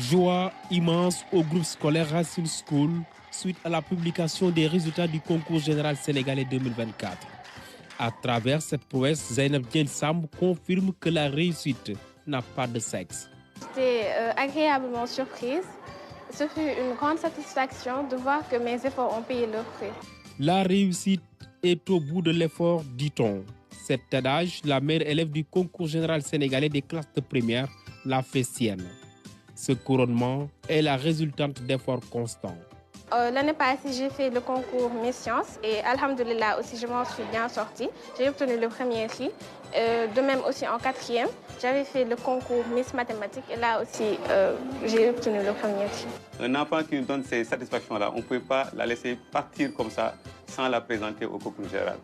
Joie immense au groupe scolaire Racine School suite à la publication des résultats du concours général sénégalais 2024. À travers cette prouesse, Zeynab Diène Samb confirme que la réussite n'a pas de sexe. J'étais agréablement surprise. Ce fut une grande satisfaction de voir que mes efforts ont payé leurs fruits. La réussite est au bout de l'effort, dit-on. Cet adage, la meilleure élève du concours général sénégalais des classes de première l'a fait sienne. Ce couronnement est la résultante d'efforts constants. L'année passée, j'ai fait le concours Miss Sciences et alhamdoulilah aussi, je m'en suis bien sortie. J'ai obtenu le premier prix. De même aussi en quatrième, j'avais fait le concours Miss Mathématiques et là aussi, j'ai obtenu le premier prix. Un enfant qui nous donne ces satisfactions-là, on ne peut pas la laisser partir comme ça sans la présenter au concours général.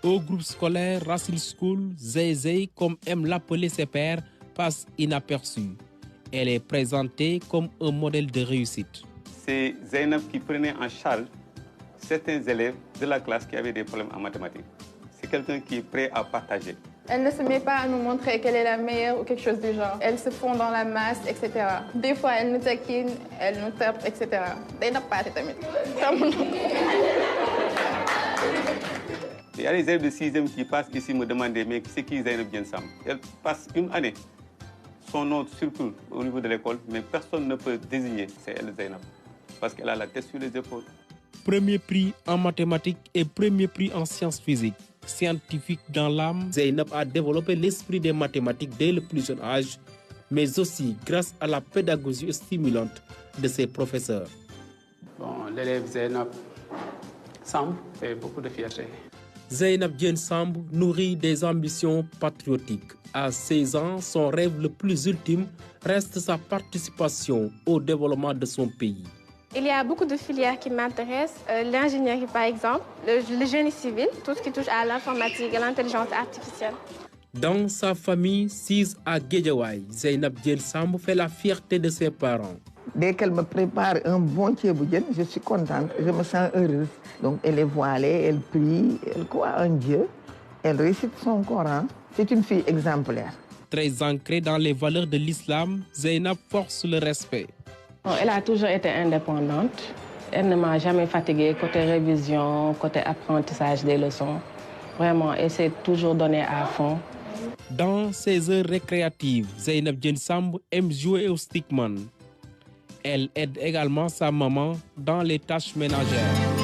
Au groupe scolaire Racine School, Zey, comme aiment l'appeler ses pairs, passe inaperçue. Elle est présentée comme un modèle de réussite. C'est Zeynab qui prenait en charge certains élèves de la classe qui avaient des problèmes en mathématiques. C'est quelqu'un qui est prêt à partager. Elle ne se met pas à nous montrer qu'elle est la meilleure ou quelque chose du genre. Elle se fond dans la masse, etc. Des fois, elle nous taquine, elle nous tape, etc. Zeynab pas tamit. Il y a des élèves de 6e qui passent ici me demander mais c'est qui Zeynab Diène Samb. Elle passe une année. Son nom circule au niveau de l'école, mais personne ne peut désigner c'est elle Zeynab. Parce qu'elle a la tête sur les épaules. Premier prix en mathématiques et premier prix en sciences physiques. Scientifique dans l'âme, Zeynab a développé l'esprit des mathématiques dès le plus jeune âge, mais aussi grâce à la pédagogie stimulante de ses professeurs. L'élève Zeynab Samb fait beaucoup de fierté. Zeynab Diène Samb nourrit des ambitions patriotiques. À 16 ans, son rêve le plus ultime reste sa participation au développement de son pays. Il y a beaucoup de filières qui m'intéressent. L'ingénierie par exemple, le génie civil, tout ce qui touche à l'informatique et l'intelligence artificielle. Dans sa famille, sise à Guédiawaye, Zeynab Diène Samb fait la fierté de ses parents. Dès qu'elle me prépare un bon thieboudienne, je suis contente, je me sens heureuse. Donc elle est voilée, elle prie, elle croit en Dieu, elle récite son Coran. C'est une fille exemplaire. Très ancrée dans les valeurs de l'islam, Zeynab force le respect. Elle a toujours été indépendante. Elle ne m'a jamais fatiguée côté révision, côté apprentissage des leçons. Vraiment, elle s'est toujours donnée à fond. Dans ses heures récréatives, Zeynab Diène Samb aime jouer au stickman. Elle aide également sa maman dans les tâches ménagères.